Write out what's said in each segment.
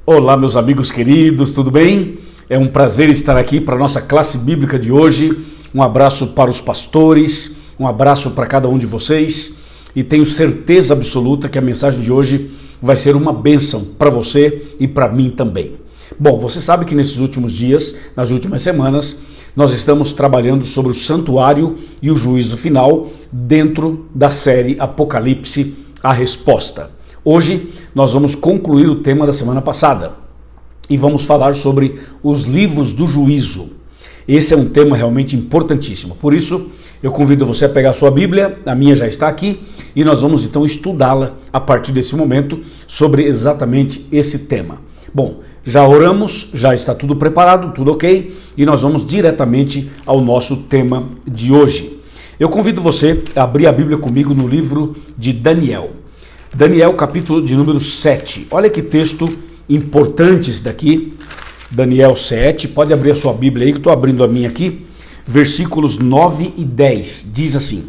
Olá, meus amigos queridos, tudo bem? É um prazer estar aqui para a nossa classe bíblica de hoje. Um abraço para os pastores, um abraço para cada um de vocês e tenho certeza absoluta que a mensagem de hoje vai ser uma bênção para você e para mim também. Bom, você sabe que nesses últimos dias, nas últimas semanas, nós estamos trabalhando sobre o santuário e o juízo final dentro da série Apocalipse, a Resposta. Hoje nós vamos concluir o tema da semana passada e vamos falar sobre os livros do juízo. Esse é um tema realmente importantíssimo, por isso eu convido você a pegar a sua Bíblia, a minha já está aqui, e nós vamos então estudá-la a partir desse momento sobre exatamente esse tema. Bom, já oramos, já está tudo preparado, tudo ok, e nós vamos diretamente ao nosso tema de hoje. Eu convido você a abrir a Bíblia comigo no livro de Daniel. Daniel, capítulo de número 7. Olha que texto importante esse daqui. Daniel 7. Pode abrir a sua Bíblia aí, que eu estou abrindo a minha aqui. Versículos 9 e 10. Diz assim: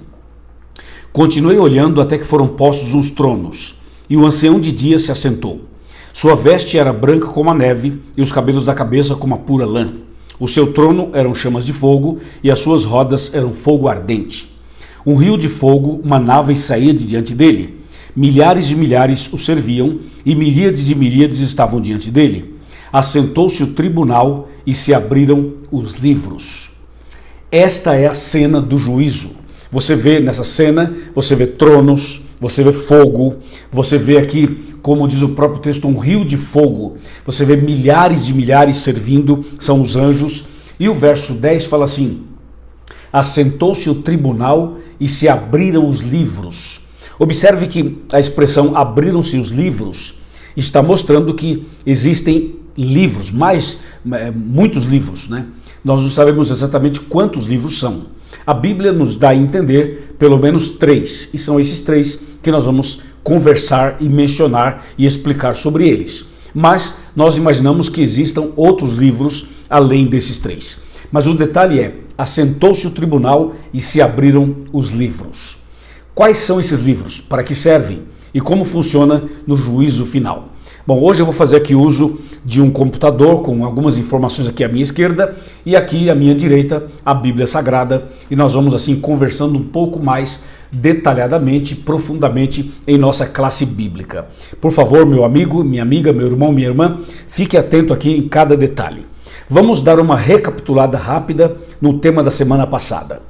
Continuei olhando até que foram postos uns tronos, e o ancião de dia se assentou. Sua veste era branca como a neve, e os cabelos da cabeça como a pura lã. O seu trono eram chamas de fogo, e as suas rodas eram fogo ardente. Um rio de fogo manava e saía de diante dele. Milhares de milhares o serviam, e miríades de miríades estavam diante dele. Assentou-se o tribunal e se abriram os livros. Esta é a cena do juízo. Você vê nessa cena, você vê tronos, você vê fogo, você vê aqui, como diz o próprio texto, um rio de fogo. Você vê milhares de milhares servindo, são os anjos. E o verso 10 fala assim: Assentou-se o tribunal e se abriram os livros. Observe que a expressão abriram-se os livros está mostrando que existem livros, muitos livros, né? Nós não sabemos exatamente quantos livros são. A Bíblia nos dá a entender pelo menos 3, e são esses 3 que nós vamos conversar e mencionar e explicar sobre eles. Mas nós imaginamos que existam outros livros além desses 3. Mas o detalhe é: assentou-se o tribunal e se abriram os livros. Quais são esses livros? Para que servem? E como funciona no juízo final? Bom, hoje eu vou fazer aqui uso de um computador com algumas informações aqui à minha esquerda e aqui à minha direita a Bíblia Sagrada, e nós vamos assim conversando um pouco mais detalhadamente, profundamente em nossa classe bíblica. Por favor, meu amigo, minha amiga, meu irmão, minha irmã, fique atento aqui em cada detalhe. Vamos dar uma recapitulada rápida no tema da semana passada.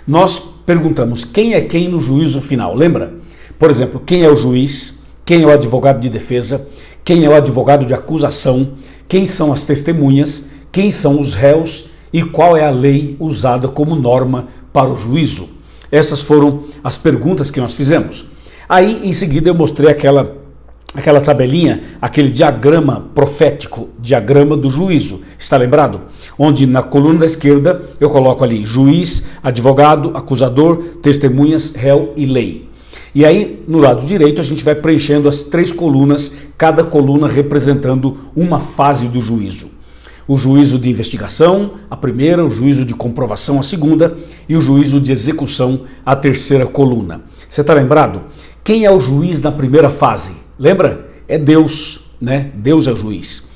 Nós perguntamos quem é quem no juízo final, lembra? Por exemplo, quem é o juiz, quem é o advogado de defesa, quem é o advogado de acusação, quem são as testemunhas, quem são os réus e qual é a lei usada como norma para o juízo. Essas foram as perguntas que nós fizemos. Aí, em seguida, eu mostrei aquela tabelinha, aquele diagrama profético, diagrama do juízo, está lembrado? Onde na coluna da esquerda eu coloco ali juiz, advogado, acusador, testemunhas, réu e lei. E aí no lado direito a gente vai preenchendo as 3 colunas, cada coluna representando uma fase do juízo. O juízo de investigação, a primeira, o juízo de comprovação, a segunda, e o juízo de execução, a terceira coluna. Você está lembrado? Quem é o juiz na primeira fase? Lembra? É Deus, né? Deus é o juiz.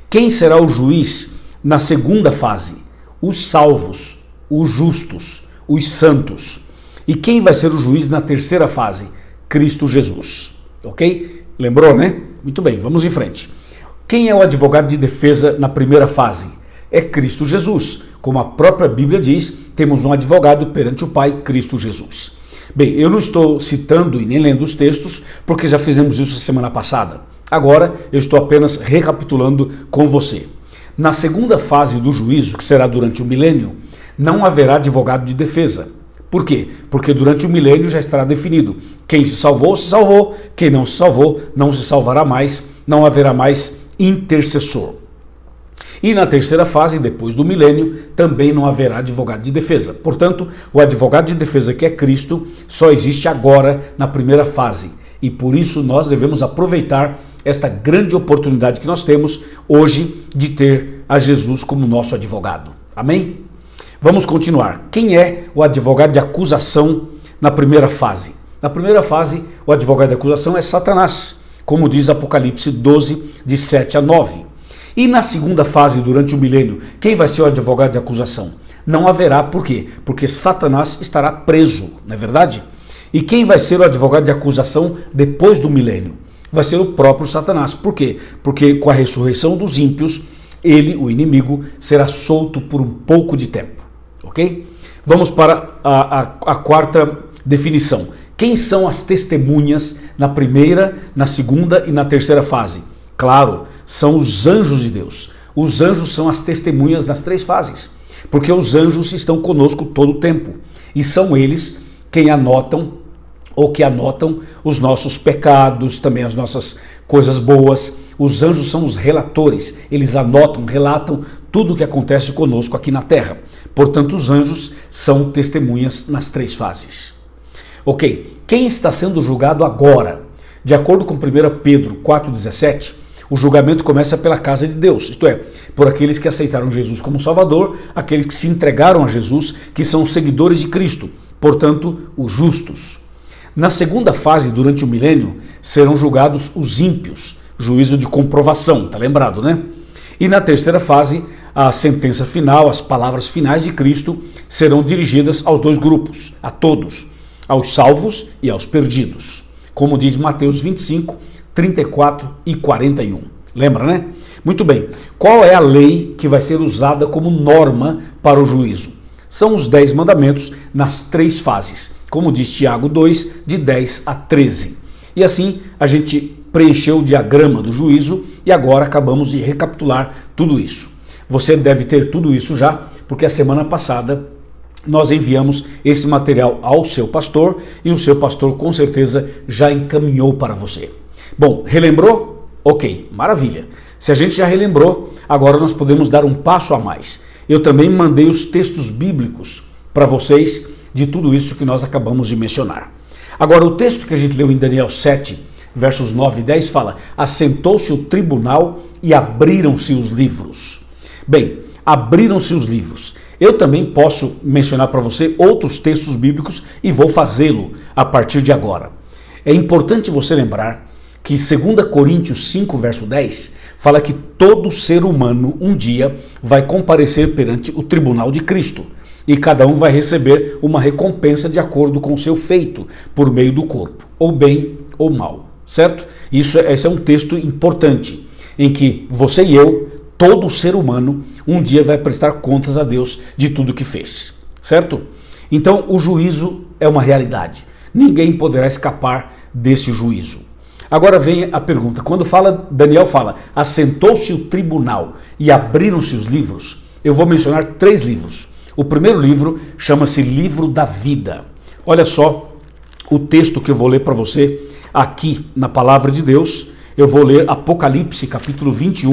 Quem será o juiz na segunda fase? Os salvos, os justos, os santos. E quem vai ser o juiz na terceira fase? Cristo Jesus. Ok? Lembrou, né? Muito bem, vamos em frente. Quem é o advogado de defesa na primeira fase? É Cristo Jesus. Como a própria Bíblia diz, temos um advogado perante o Pai, Cristo Jesus. Bem, eu não estou citando e nem lendo os textos, porque já fizemos isso a semana passada. Agora, eu estou apenas recapitulando com você. Na segunda fase do juízo, que será durante o milênio, não haverá advogado de defesa. Por quê? Porque durante o milênio já estará definido. Quem se salvou, quem não se salvou, não se salvará mais, não haverá mais intercessor. E na terceira fase, depois do milênio, também não haverá advogado de defesa. Portanto, o advogado de defesa, que é Cristo, só existe agora na primeira fase. E por isso nós devemos aproveitar esta grande oportunidade que nós temos hoje de ter a Jesus como nosso advogado. Amém? Vamos continuar. Quem é o advogado de acusação na primeira fase? Na primeira fase, o advogado de acusação é Satanás, como diz Apocalipse 12, de 7 a 9. E na segunda fase, durante o milênio, quem vai ser o advogado de acusação? Não haverá, por quê? Porque Satanás estará preso, não é verdade? E quem vai ser o advogado de acusação depois do milênio? Vai ser o próprio Satanás. Por quê? Porque com a ressurreição dos ímpios, ele, o inimigo, será solto por um pouco de tempo. Ok? Vamos para a quarta definição. Quem são as testemunhas na primeira, na segunda e na terceira fase? Claro, são os anjos de Deus. Os anjos são as testemunhas das três fases, porque os anjos estão conosco todo o tempo. E são eles quem anotam os nossos pecados, também as nossas coisas boas. Os anjos são os relatores, eles anotam, relatam tudo o que acontece conosco aqui na terra. Portanto, os anjos são testemunhas nas três fases. Ok, quem está sendo julgado agora? De acordo com 1 Pedro 4,17, o julgamento começa pela casa de Deus, isto é, por aqueles que aceitaram Jesus como Salvador, aqueles que se entregaram a Jesus, que são os seguidores de Cristo, portanto, os justos. Na segunda fase, durante o milênio, serão julgados os ímpios, juízo de comprovação, tá lembrado, né? E na terceira fase, a sentença final, as palavras finais de Cristo serão dirigidas aos dois grupos, a todos, aos salvos e aos perdidos, como diz Mateus 25, 34 e 41. Lembra, né? Muito bem. Qual é a lei que vai ser usada como norma para o juízo? São os 10 mandamentos nas três fases, como diz Tiago 2, de 10 a 13. E assim a gente preencheu o diagrama do juízo e agora acabamos de recapitular tudo isso. Você deve ter tudo isso já, porque a semana passada nós enviamos esse material ao seu pastor e o seu pastor com certeza já encaminhou para você. Bom, relembrou? Ok, maravilha. Se a gente já relembrou, agora nós podemos dar um passo a mais. Eu também mandei os textos bíblicos para vocês de tudo isso que nós acabamos de mencionar. Agora, o texto que a gente leu em Daniel 7, versos 9 e 10 fala: assentou-se o tribunal e abriram-se os livros. Bem, abriram-se os livros. Eu também posso mencionar para você outros textos bíblicos e vou fazê-lo a partir de agora. É importante você lembrar que 2 Coríntios 5, verso 10, fala que todo ser humano um dia vai comparecer perante o tribunal de Cristo e cada um vai receber uma recompensa de acordo com o seu feito por meio do corpo, ou bem ou mal, certo? Esse é um texto importante, em que você e eu, todo ser humano, um dia vai prestar contas a Deus de tudo que fez, certo? Então o juízo é uma realidade, ninguém poderá escapar desse juízo. Agora vem a pergunta, quando Daniel fala, assentou-se o tribunal e abriram-se os livros, eu vou mencionar 3 livros. O primeiro livro chama-se Livro da Vida. Olha só o texto que eu vou ler para você aqui na Palavra de Deus. Eu vou ler Apocalipse capítulo 21,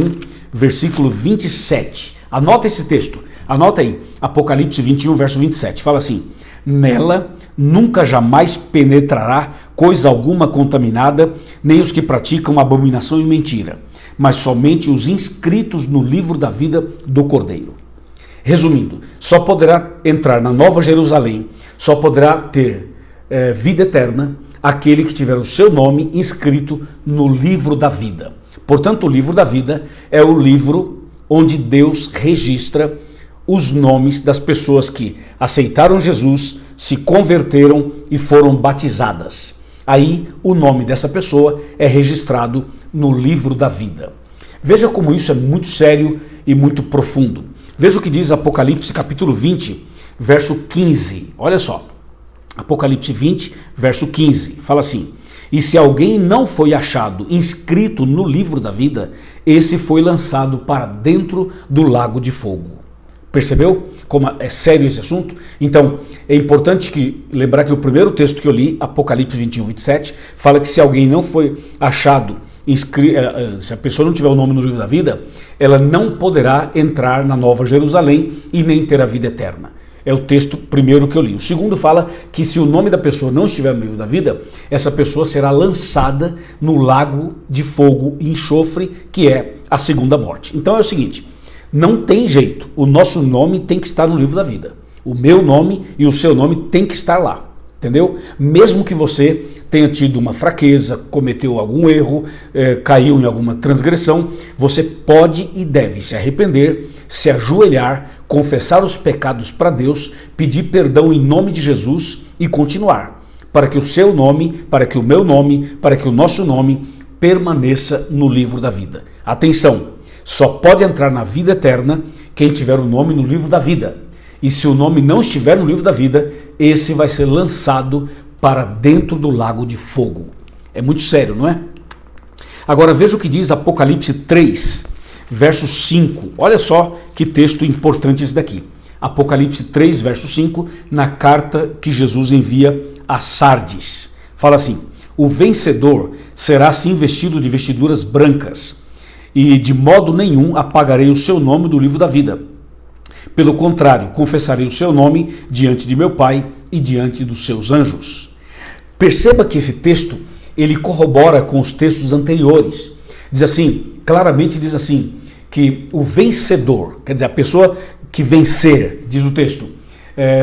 versículo 27. Anota esse texto, anota aí, Apocalipse 21, verso 27. Fala assim: nela nunca jamais penetrará coisa alguma contaminada, nem os que praticam abominação e mentira, mas somente os inscritos no livro da vida do Cordeiro. Resumindo, só poderá entrar na Nova Jerusalém, só poderá ter vida eterna aquele que tiver o seu nome inscrito no livro da vida. Portanto, o livro da vida é o livro onde Deus registra os nomes das pessoas que aceitaram Jesus, se converteram e foram batizadas. Aí o nome dessa pessoa é registrado no livro da vida. Veja como isso é muito sério e muito profundo. Veja o que diz Apocalipse capítulo 20, verso 15. Olha só, Apocalipse 20, verso 15, fala assim: e se alguém não foi achado inscrito no livro da vida, esse foi lançado para dentro do lago de fogo. Percebeu como é sério esse assunto? Então, é importante lembrar que o primeiro texto que eu li, Apocalipse 21, 27, fala que se alguém não foi achado, se a pessoa não tiver o nome no livro da vida, ela não poderá entrar na Nova Jerusalém e nem ter a vida eterna. É o texto primeiro que eu li. O segundo fala que se o nome da pessoa não estiver no livro da vida, essa pessoa será lançada no lago de fogo e enxofre, que é a segunda morte. Então é o seguinte, não tem jeito, o nosso nome tem que estar no livro da vida. O meu nome e o seu nome tem que estar lá, entendeu? Mesmo que você tenha tido uma fraqueza, cometeu algum erro, caiu em alguma transgressão, você pode e deve se arrepender, se ajoelhar, confessar os pecados para Deus, pedir perdão em nome de Jesus e continuar, para que o seu nome, para que o meu nome, para que o nosso nome permaneça no livro da vida. Atenção, só pode entrar na vida eterna quem tiver o nome no livro da vida. E se o nome não estiver no livro da vida, esse vai ser lançado para dentro do lago de fogo. É muito sério, não é? Agora veja o que diz Apocalipse 3, verso 5. Olha só que texto importante esse daqui. Apocalipse 3, verso 5, na carta que Jesus envia a Sardes. Fala assim: o vencedor será assim vestido de vestiduras brancas, e de modo nenhum apagarei o seu nome do livro da vida. Pelo contrário, confessarei o seu nome diante de meu Pai e diante dos seus anjos. Perceba que esse texto, ele corrobora com os textos anteriores. Diz assim, claramente diz assim, que o vencedor, quer dizer, a pessoa que vencer, diz o texto,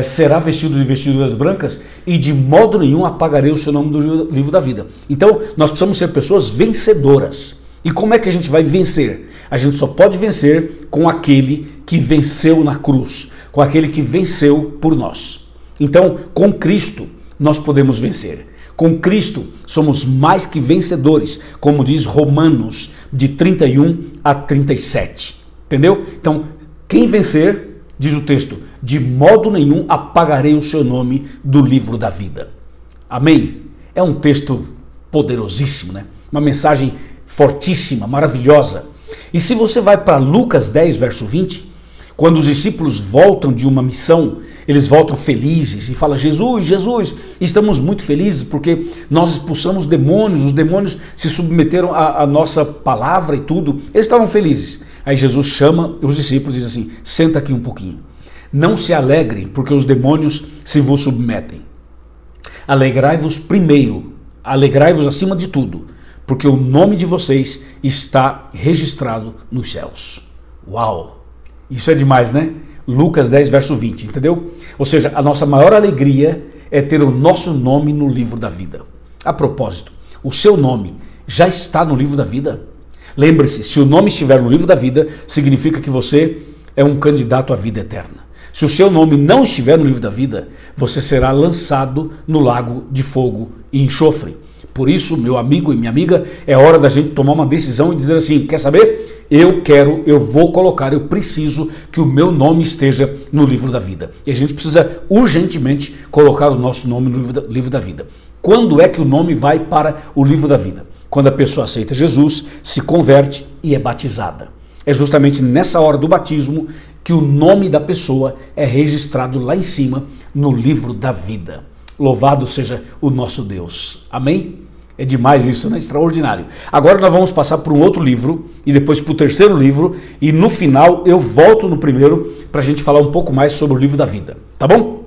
será vestido de vestiduras brancas e de modo nenhum apagarei o seu nome do livro da vida. Então, nós precisamos ser pessoas vencedoras. E como é que a gente vai vencer? A gente só pode vencer com aquele que venceu na cruz, com aquele que venceu por nós. Então, com Cristo, nós podemos vencer. Com Cristo, somos mais que vencedores, como diz Romanos, de 31 a 37. Entendeu? Então, quem vencer, diz o texto, de modo nenhum apagarei o seu nome do livro da vida. Amém? É um texto poderosíssimo, né? Uma mensagem fortíssima, maravilhosa. E se você vai para Lucas 10, verso 20, quando os discípulos voltam de uma missão, eles voltam felizes e falam: Jesus, Jesus, estamos muito felizes porque nós expulsamos demônios, os demônios se submeteram à nossa palavra e tudo. Eles estavam felizes. Aí Jesus chama os discípulos e diz assim: senta aqui um pouquinho. Não se alegrem porque os demônios se vos submetem. Alegrai-vos primeiro, alegrai-vos acima de tudo, porque o nome de vocês está registrado nos céus. Uau! Isso é demais, né? Lucas 10, verso 20, entendeu? Ou seja, a nossa maior alegria é ter o nosso nome no livro da vida. A propósito, o seu nome já está no livro da vida? Lembre-se, se o nome estiver no livro da vida, significa que você é um candidato à vida eterna. Se o seu nome não estiver no livro da vida, você será lançado no lago de fogo e enxofre. Por isso, meu amigo e minha amiga, é hora da gente tomar uma decisão e dizer assim: quer saber? Eu vou colocar, eu preciso que o meu nome esteja no livro da vida. E a gente precisa urgentemente colocar o nosso nome no livro da vida. Quando é que o nome vai para o livro da vida? Quando a pessoa aceita Jesus, se converte e é batizada. É justamente nessa hora do batismo que o nome da pessoa é registrado lá em cima no livro da vida. Louvado seja o nosso Deus. Amém? É demais isso, né? Extraordinário. Agora nós vamos passar para um outro livro e depois para o terceiro livro e no final eu volto no primeiro para a gente falar um pouco mais sobre o livro da vida. Tá bom?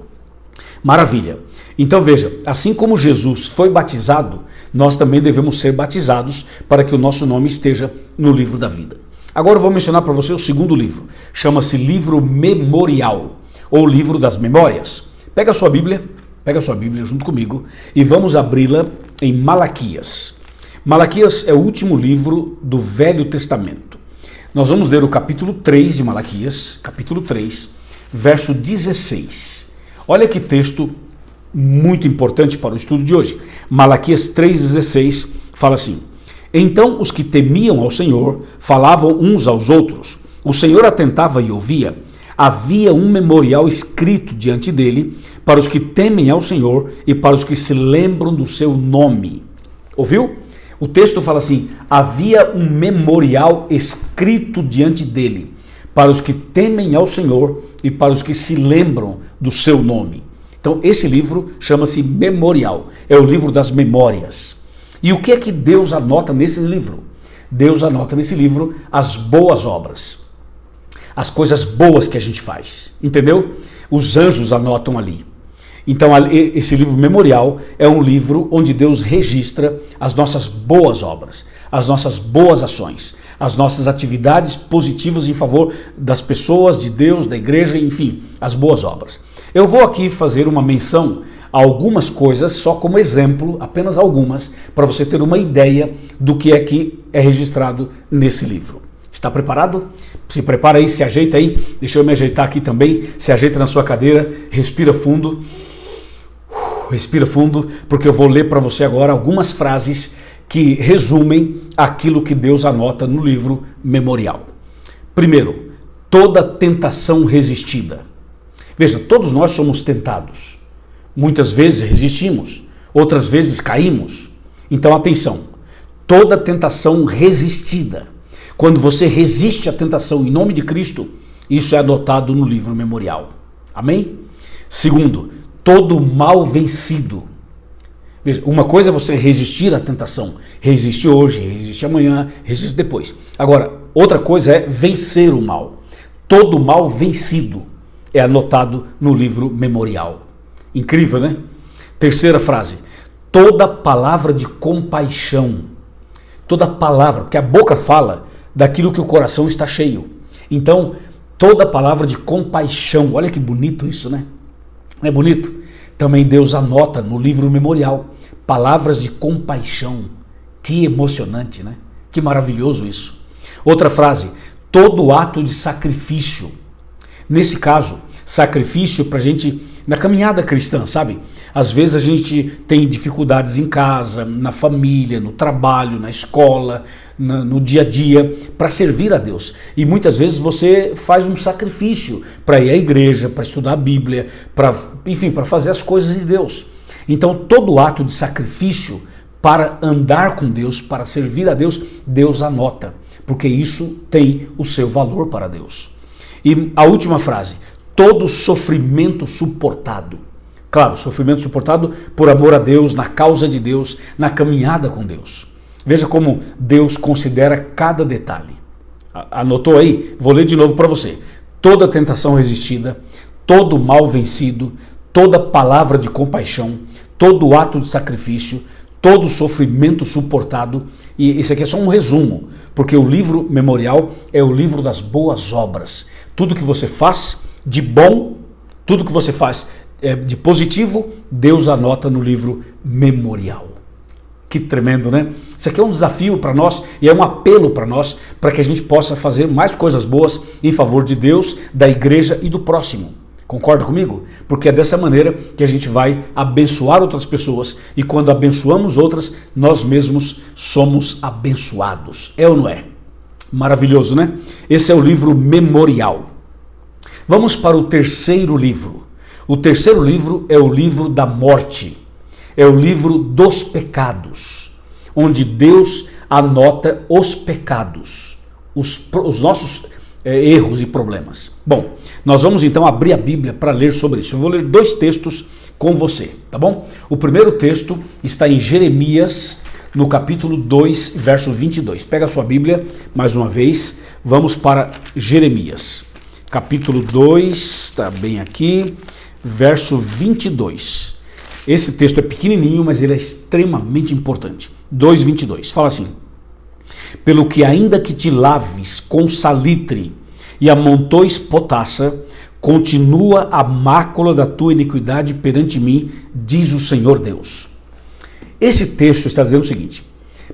Maravilha. Então veja, assim como Jesus foi batizado, nós também devemos ser batizados para que o nosso nome esteja no livro da vida. Agora eu vou mencionar para você o segundo livro. Chama-se Livro Memorial ou Livro das Memórias. Pega a sua Bíblia junto comigo e vamos abri-la em Malaquias. Malaquias é o último livro do Velho Testamento. Nós vamos ler o capítulo 3 de Malaquias, capítulo 3, verso 16. Olha que texto muito importante para o estudo de hoje. Malaquias 3,16 fala assim: então os que temiam ao Senhor falavam uns aos outros. O Senhor atentava e ouvia. Havia um memorial escrito diante dele para os que temem ao Senhor e para os que se lembram do seu nome. Ouviu? O texto fala assim: havia um memorial escrito diante dele para os que temem ao Senhor e para os que se lembram do seu nome. Então esse livro chama-se Memorial, é o livro das memórias. E o que é que Deus anota nesse livro? Deus anota nesse livro as boas obras, as coisas boas que a gente faz, entendeu? Os anjos anotam ali. Então esse livro Memorial é um livro onde Deus registra as nossas boas obras, as nossas boas ações, as nossas atividades positivas em favor das pessoas, de Deus, da igreja, enfim, as boas obras. Eu vou aqui fazer uma menção algumas coisas só como exemplo, apenas algumas, para você ter uma ideia do que é registrado nesse livro. Está preparado? Se prepara aí, se ajeita aí. Deixa eu me ajeitar aqui também. Se ajeita na sua cadeira, respira fundo. Respira fundo, porque eu vou ler para você agora algumas frases que resumem aquilo que Deus anota no livro Memorial. Primeiro, toda tentação resistida. Veja, todos nós somos tentados. Muitas vezes resistimos, outras vezes caímos. Então, atenção, toda tentação resistida. Quando você resiste à tentação em nome de Cristo, isso é anotado no livro Memorial. Amém? Segundo, todo mal vencido. Veja, uma coisa é você resistir à tentação. Resiste hoje, resiste amanhã, resiste depois. Agora, outra coisa é vencer o mal. Todo mal vencido é anotado no livro Memorial. Incrível, né? Terceira frase. Toda palavra de compaixão. Toda palavra, porque a boca fala daquilo que o coração está cheio. Então, toda palavra de compaixão. Olha que bonito isso, né? Não é bonito? Também Deus anota no livro Memorial palavras de compaixão. Que emocionante, né? Que maravilhoso isso. Outra frase. Todo ato de sacrifício. Nesse caso, sacrifício para a gente, na caminhada cristã, sabe? Às vezes a gente tem dificuldades em casa, na família, no trabalho, na escola, no dia a dia, para servir a Deus. E muitas vezes você faz um sacrifício para ir à igreja, para estudar a Bíblia, para fazer as coisas de Deus. Então todo ato de sacrifício para andar com Deus, para servir a Deus, Deus anota, porque isso tem o seu valor para Deus. E a última frase, todo sofrimento suportado. Claro, sofrimento suportado por amor a Deus, na causa de Deus, na caminhada com Deus. Veja como Deus considera cada detalhe. Anotou aí? Vou ler de novo para você. Toda tentação resistida, todo mal vencido, toda palavra de compaixão, todo ato de sacrifício, todo sofrimento suportado. E esse aqui é só um resumo, porque o livro Memorial é o livro das boas obras. Tudo que você faz de bom, tudo que você faz de positivo, Deus anota no livro Memorial. Que tremendo, né? Isso aqui é um desafio para nós e é um apelo para nós, para que a gente possa fazer mais coisas boas em favor de Deus, da igreja e do próximo. Concorda comigo? Porque é dessa maneira que a gente vai abençoar outras pessoas e quando abençoamos outras, nós mesmos somos abençoados. É ou não é? Maravilhoso, né? Esse é o livro Memorial. Vamos para o terceiro livro. O terceiro livro é o livro da morte. É o livro dos pecados, onde Deus anota os pecados, os nossos erros e problemas. Bom, nós vamos então abrir a Bíblia para ler sobre isso. Eu vou ler 2 textos com você, tá bom? O primeiro texto está em Jeremias, no capítulo 2, verso 22. Pega a sua Bíblia, mais uma vez, vamos para Jeremias. Capítulo 2, está bem aqui, verso 22. Esse texto é pequenininho, mas ele é extremamente importante. 2:22, fala assim: pelo que ainda que te laves com salitre e amontoes potassa, continua a mácula da tua iniquidade perante mim, diz o Senhor Deus. Esse texto está dizendo o seguinte: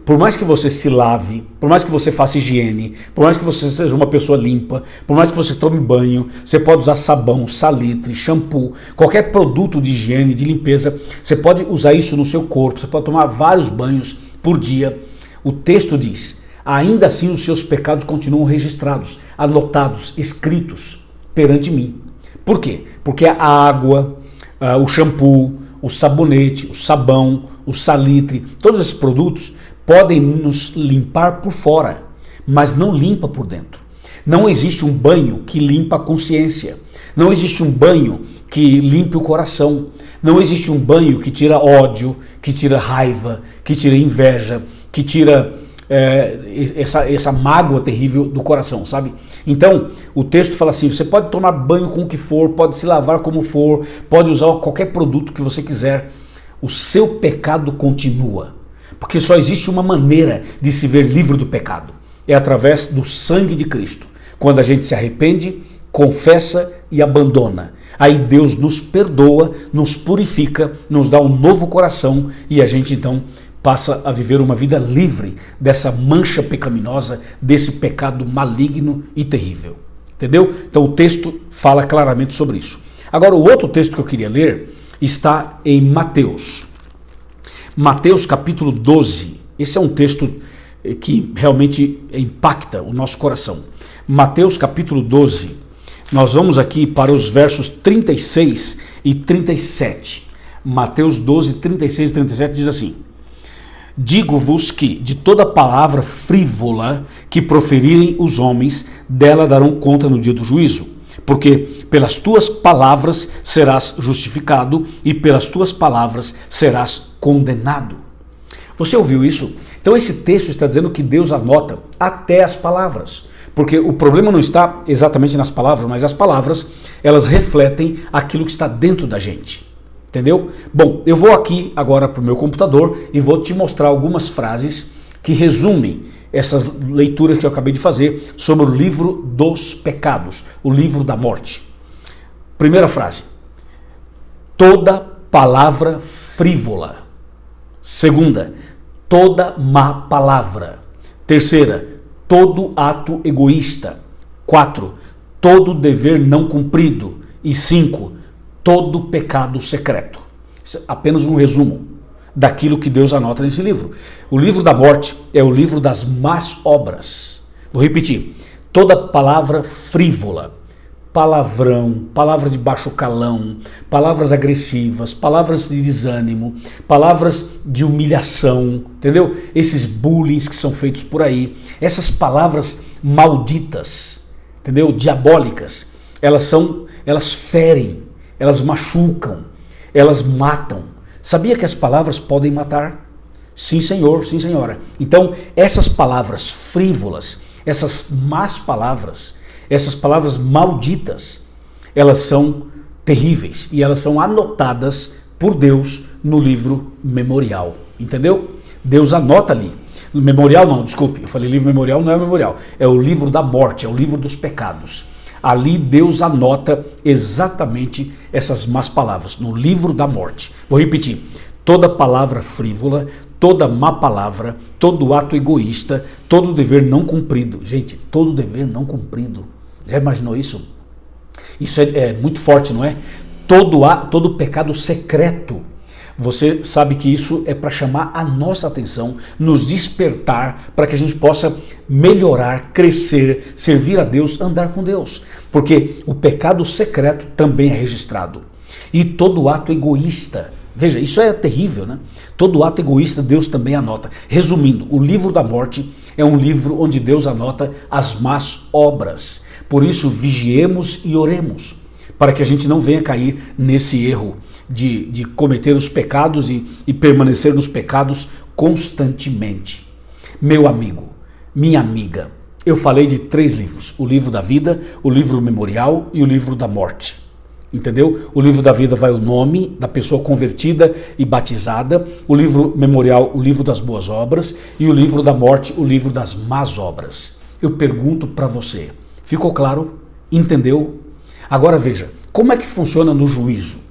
por mais que você se lave, por mais que você faça higiene, por mais que você seja uma pessoa limpa, por mais que você tome banho, você pode usar sabão, salitre, shampoo, qualquer produto de higiene, de limpeza, você pode usar isso no seu corpo, você pode tomar vários banhos por dia. O texto diz: ainda assim os seus pecados continuam registrados, anotados, escritos perante mim. Por quê? Porque a água, o shampoo, o sabonete, o sabão, o salitre, todos esses produtos podem nos limpar por fora, mas não limpa por dentro. Não existe um banho que limpa a consciência. Não existe um banho que limpe o coração. Não existe um banho que tira ódio, que tira raiva, que tira inveja, que tira essa mágoa terrível do coração, sabe? Então, o texto fala assim: você pode tomar banho com o que for, pode se lavar como for, pode usar qualquer produto que você quiser. O seu pecado continua. Porque só existe uma maneira de se ver livre do pecado. É através do sangue de Cristo. Quando a gente se arrepende, confessa e abandona. Aí Deus nos perdoa, nos purifica, nos dá um novo coração e a gente então passa a viver uma vida livre dessa mancha pecaminosa, desse pecado maligno e terrível. Entendeu? Então o texto fala claramente sobre isso. Agora, o outro texto que eu queria ler está em Mateus. Mateus capítulo 12. Esse é um texto que realmente impacta o nosso coração. Mateus capítulo 12. Nós vamos aqui para os versos 36 e 37. Mateus 12, 36 e 37 diz assim: digo-vos que de toda palavra frívola que proferirem os homens, dela darão conta no dia do juízo. Porque pelas tuas palavras serás justificado e pelas tuas palavras serás condenado. Você ouviu isso? Então esse texto está dizendo que Deus anota até as palavras. Porque o problema não está exatamente nas palavras, mas as palavras, elas refletem aquilo que está dentro da gente. Entendeu? Bom, eu vou aqui agora para o meu computador e vou te mostrar algumas frases que resumem essas leituras que eu acabei de fazer sobre o livro dos pecados, o livro da morte. Primeira frase: toda palavra frívola. Segunda: toda má palavra. Terceira: todo ato egoísta. 4. Todo dever não cumprido. E 5. Todo pecado secreto. Isso é apenas um resumo daquilo que Deus anota nesse livro. O livro da morte é o livro das más obras. Vou repetir: toda palavra frívola, palavrão, palavra de baixo calão, palavras agressivas, palavras de desânimo, palavras de humilhação, entendeu? Esses bullying que são feitos por aí, essas palavras malditas, entendeu? Diabólicas, elas ferem, elas machucam, elas matam. Sabia que as palavras podem matar? Sim, senhor, sim, senhora. Então, essas palavras frívolas, essas más palavras, essas palavras malditas, elas são terríveis e elas são anotadas por Deus no livro memorial, entendeu? Deus anota ali. Memorial não, desculpe, eu falei livro memorial, não é memorial, é o livro da morte, é o livro dos pecados. Ali Deus anota exatamente essas más palavras, no livro da morte. Vou repetir: toda palavra frívola, toda má palavra, todo ato egoísta, todo dever não cumprido. Gente, todo dever não cumprido. Já imaginou isso? Isso é muito forte, não é? Todo pecado secreto. Você sabe que isso é para chamar a nossa atenção, nos despertar para que a gente possa melhorar, crescer, servir a Deus, andar com Deus. Porque o pecado secreto também é registrado. E todo ato egoísta, veja, isso é terrível, né? Todo ato egoísta Deus também anota. Resumindo, o livro da morte é um livro onde Deus anota as más obras. Por isso, vigiemos e oremos, para que a gente não venha cair nesse erro de cometer os pecados e permanecer nos pecados constantemente. Meu amigo, minha amiga, eu falei de 3 livros: o livro da vida, o livro memorial e o livro da morte. Entendeu? O livro da vida vai o nome da pessoa convertida e batizada, o livro memorial, o livro das boas obras, e o livro da morte, o livro das más obras. Eu pergunto para você, ficou claro? Entendeu? Agora veja, como é que funciona no juízo?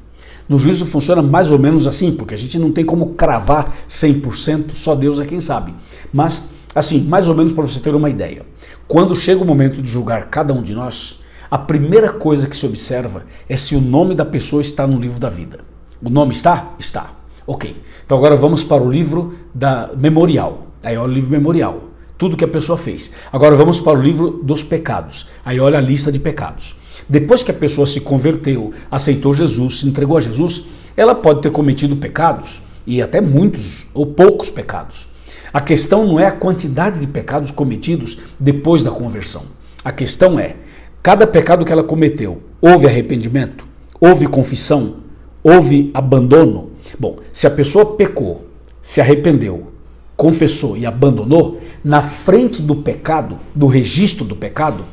No juízo funciona mais ou menos assim, porque a gente não tem como cravar 100%, só Deus é quem sabe. Mas, assim, mais ou menos para você ter uma ideia. Quando chega o momento de julgar cada um de nós, a primeira coisa que se observa é se o nome da pessoa está no livro da vida. O nome está? Está. Ok. Então agora vamos para o livro da memorial. Aí olha o livro memorial, tudo que a pessoa fez. Agora vamos para o livro dos pecados. Aí olha a lista de pecados. Depois que a pessoa se converteu, aceitou Jesus, se entregou a Jesus, ela pode ter cometido pecados, e até muitos ou poucos pecados. A questão não é a quantidade de pecados cometidos depois da conversão. A questão é, cada pecado que ela cometeu, houve arrependimento? Houve confissão? Houve abandono? Bom, se a pessoa pecou, se arrependeu, confessou e abandonou, na frente do pecado, do registro do pecado,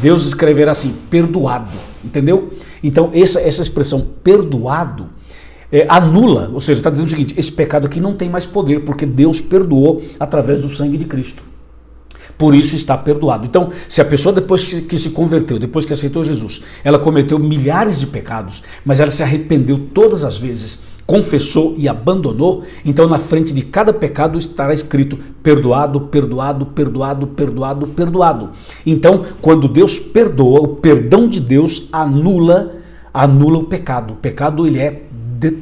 Deus escreverá assim: perdoado, entendeu? Então essa expressão perdoado anula, ou seja, está dizendo o seguinte: esse pecado aqui não tem mais poder, porque Deus perdoou através do sangue de Cristo. por isso está perdoado. Então, se a pessoa depois que se converteu, depois que aceitou Jesus, ela cometeu milhares de pecados, mas ela se arrependeu todas as vezes, confessou e abandonou, então na frente de cada pecado estará escrito perdoado, perdoado, perdoado, perdoado, perdoado. Então, quando Deus perdoa, o perdão de Deus anula o pecado. O pecado, ele é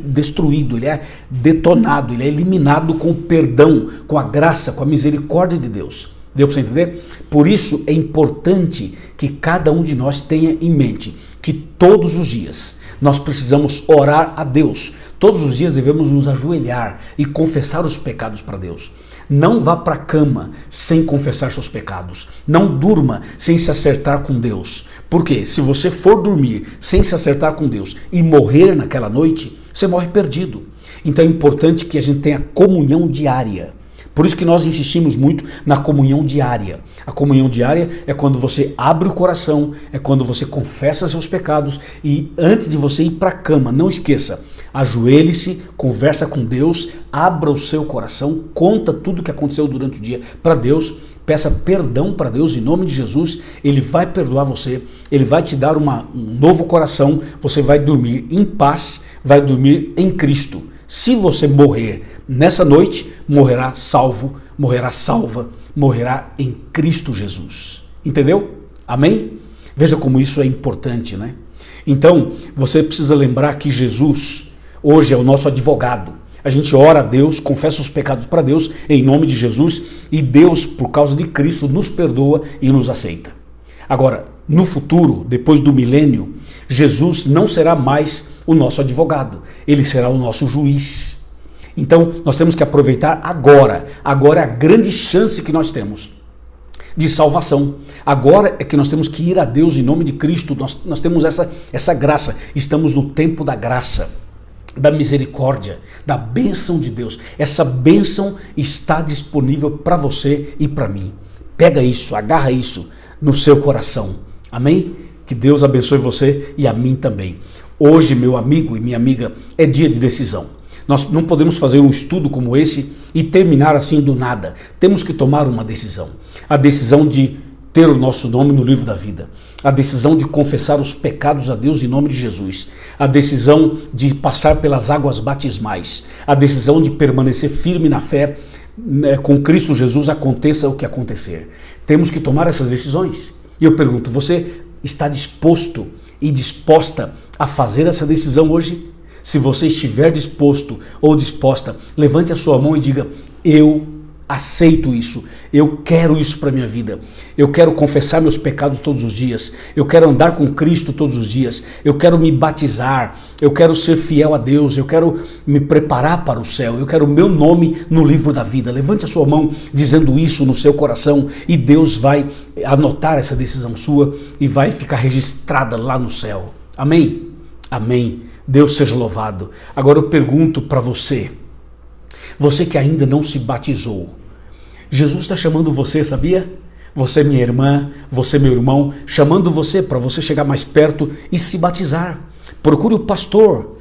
destruído, ele é detonado, ele é eliminado com o perdão, com a graça, com a misericórdia de Deus. Deu para você entender? Por isso é importante que cada um de nós tenha em mente que todos os dias nós precisamos orar a Deus. Todos os dias devemos nos ajoelhar e confessar os pecados para Deus. Não vá para a cama sem confessar seus pecados. Não durma sem se acertar com Deus. Porque se você for dormir sem se acertar com Deus e morrer naquela noite, você morre perdido. Então é importante que a gente tenha comunhão diária. Por isso que nós insistimos muito na comunhão diária. A comunhão diária é quando você abre o coração, é quando você confessa seus pecados e antes de você ir para a cama, não esqueça, ajoelhe-se, conversa com Deus, abra o seu coração, conta tudo o que aconteceu durante o dia para Deus, peça perdão para Deus em nome de Jesus, Ele vai perdoar você, Ele vai te dar um novo coração, você vai dormir em paz, vai dormir em Cristo. Se você morrer nessa noite, morrerá salvo, morrerá salva, morrerá em Cristo Jesus. Entendeu? Amém? Veja como isso é importante, né? Então, você precisa lembrar que Jesus hoje é o nosso advogado. A gente ora a Deus, confessa os pecados para Deus em nome de Jesus e Deus, por causa de Cristo, nos perdoa e nos aceita. Agora, no futuro, depois do milênio, Jesus não será mais o nosso advogado, ele será o nosso juiz. Então, nós temos que aproveitar agora. Agora é a grande chance que nós temos de salvação. Agora é que nós temos que ir a Deus em nome de Cristo. Nós temos essa graça. Estamos no tempo da graça, da misericórdia, da bênção de Deus. Essa bênção está disponível para você e para mim. Pega isso, agarra isso no seu coração. Amém? Que Deus abençoe você e a mim também. Hoje, meu amigo e minha amiga, é dia de decisão. Nós não podemos fazer um estudo como esse e terminar assim do nada. Temos que tomar uma decisão. A decisão de ter o nosso nome no livro da vida. A decisão de confessar os pecados a Deus em nome de Jesus. A decisão de passar pelas águas batismais. A decisão de permanecer firme na fé, com Cristo Jesus, aconteça o que acontecer. Temos que tomar essas decisões. E eu pergunto, você está disposto e disposta a fazer essa decisão hoje? Se você estiver disposto ou disposta, levante a sua mão e diga: eu aceito isso, eu quero isso para minha vida, eu quero confessar meus pecados todos os dias, eu quero andar com Cristo todos os dias, eu quero me batizar, eu quero ser fiel a Deus, eu quero me preparar para o céu, eu quero o meu nome no livro da vida. Levante a sua mão dizendo isso no seu coração e Deus vai anotar essa decisão sua e vai ficar registrada lá no céu. Amém? Amém. Deus seja louvado. Agora eu pergunto para você, você que ainda não se batizou, Jesus está chamando você, sabia? Você, minha irmã, você, meu irmão, chamando você para você chegar mais perto e se batizar. Procure o pastor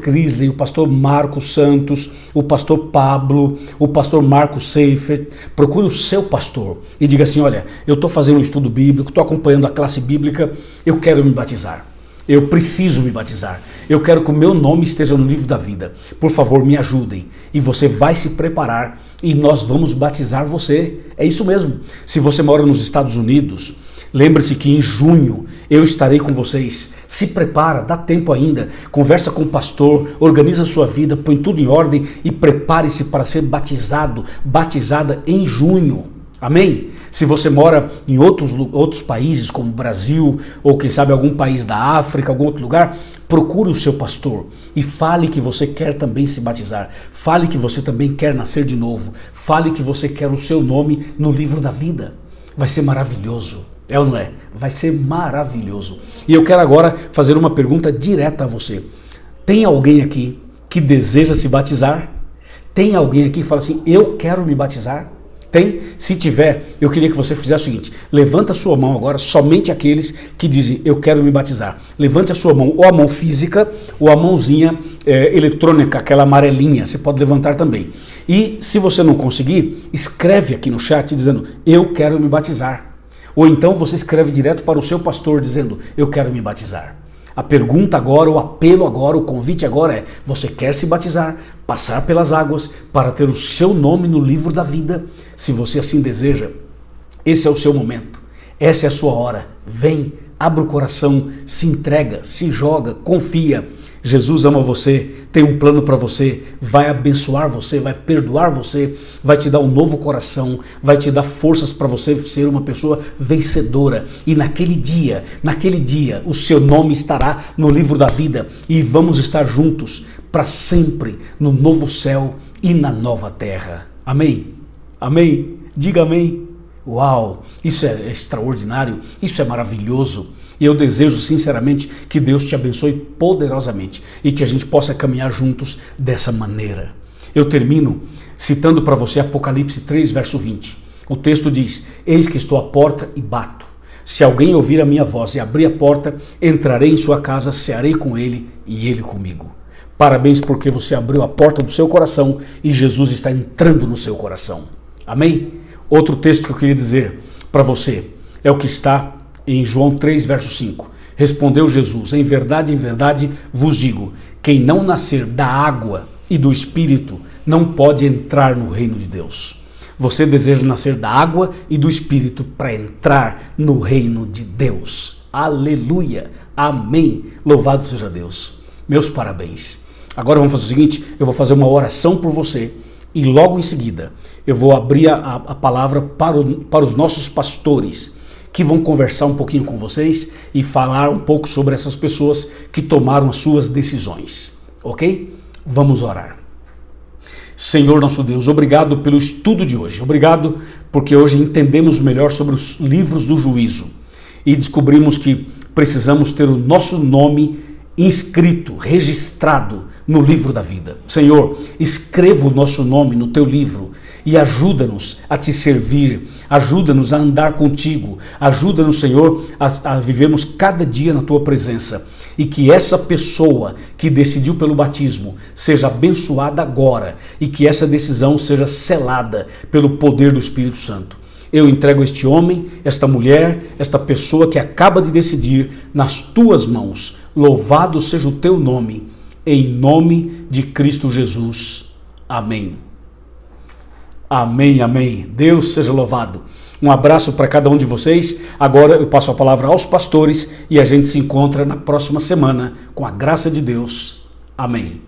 Crisley, o pastor Marcos Santos, o pastor Pablo, o pastor Marcos Seifert. Procure o seu pastor e diga assim: olha, eu estou fazendo um estudo bíblico, estou acompanhando a classe bíblica, eu quero me batizar. Eu preciso me batizar. Eu quero que o meu nome esteja no livro da vida. Por favor, me ajudem. E você vai se preparar e nós vamos batizar você. É isso mesmo. Se você mora nos Estados Unidos, lembre-se que em junho eu estarei com vocês. Se prepara, dá tempo ainda. Conversa com o pastor, organiza a sua vida, põe tudo em ordem e prepare-se para ser batizado, batizada em junho. Amém? Se você mora em outros países, como o Brasil, ou quem sabe algum país da África, algum outro lugar, procure o seu pastor e fale que você quer também se batizar. Fale que você também quer nascer de novo. Fale que você quer o seu nome no livro da vida. Vai ser maravilhoso. É ou não é? Vai ser maravilhoso. E eu quero agora fazer uma pergunta direta a você. Tem alguém aqui que deseja se batizar? Tem alguém aqui que fala assim: eu quero me batizar? Tem? Se tiver, eu queria que você fizesse o seguinte: levanta a sua mão agora, somente aqueles que dizem, eu quero me batizar. Levante a sua mão, ou a mão física, ou a mãozinha eletrônica, aquela amarelinha, você pode levantar também. E se você não conseguir, escreve aqui no chat dizendo, eu quero me batizar. Ou então você escreve direto para o seu pastor dizendo, eu quero me batizar. A pergunta agora, o apelo agora, o convite agora é, você quer se batizar, passar pelas águas para ter o seu nome no livro da vida? Se você assim deseja, esse é o seu momento, essa é a sua hora. Vem, abre o coração, se entrega, se joga, confia. Jesus ama você, tem um plano para você, vai abençoar você, vai perdoar você, vai te dar um novo coração, vai te dar forças para você ser uma pessoa vencedora. E naquele dia, o seu nome estará no livro da vida e vamos estar juntos para sempre no novo céu e na nova terra. Amém? Amém? Diga amém. Uau, isso é extraordinário, isso é maravilhoso. E eu desejo sinceramente que Deus te abençoe poderosamente e que a gente possa caminhar juntos dessa maneira. Eu termino citando para você Apocalipse 3, verso 20. O texto diz, eis que estou à porta e bato. Se alguém ouvir a minha voz e abrir a porta, entrarei em sua casa, cearei com ele e ele comigo. Parabéns porque você abriu a porta do seu coração e Jesus está entrando no seu coração. Amém? Outro texto que eu queria dizer para você é o que está em João 3, verso 5, respondeu Jesus, em verdade vos digo, quem não nascer da água e do Espírito não pode entrar no reino de Deus. Você deseja nascer da água e do Espírito para entrar no reino de Deus. Aleluia, amém, louvado seja Deus. Meus parabéns. Agora vamos fazer o seguinte, eu vou fazer uma oração por você e logo em seguida eu vou abrir a palavra para os nossos pastores, que vão conversar um pouquinho com vocês e falar um pouco sobre essas pessoas que tomaram as suas decisões, ok? Vamos orar. Senhor nosso Deus, obrigado pelo estudo de hoje, obrigado porque hoje entendemos melhor sobre os livros do juízo e descobrimos que precisamos ter o nosso nome inscrito, registrado no livro da vida. Senhor, escreva o nosso nome no teu livro e ajuda-nos a te servir, ajuda-nos a andar contigo, ajuda-nos, Senhor, a vivermos cada dia na tua presença e que essa pessoa que decidiu pelo batismo seja abençoada agora e que essa decisão seja selada pelo poder do Espírito Santo. Eu entrego este homem, esta mulher, esta pessoa que acaba de decidir nas tuas mãos. Louvado seja o teu nome, em nome de Cristo Jesus. Amém. Amém, amém. Deus seja louvado. Um abraço para cada um de vocês. Agora eu passo a palavra aos pastores e a gente se encontra na próxima semana com a graça de Deus. Amém.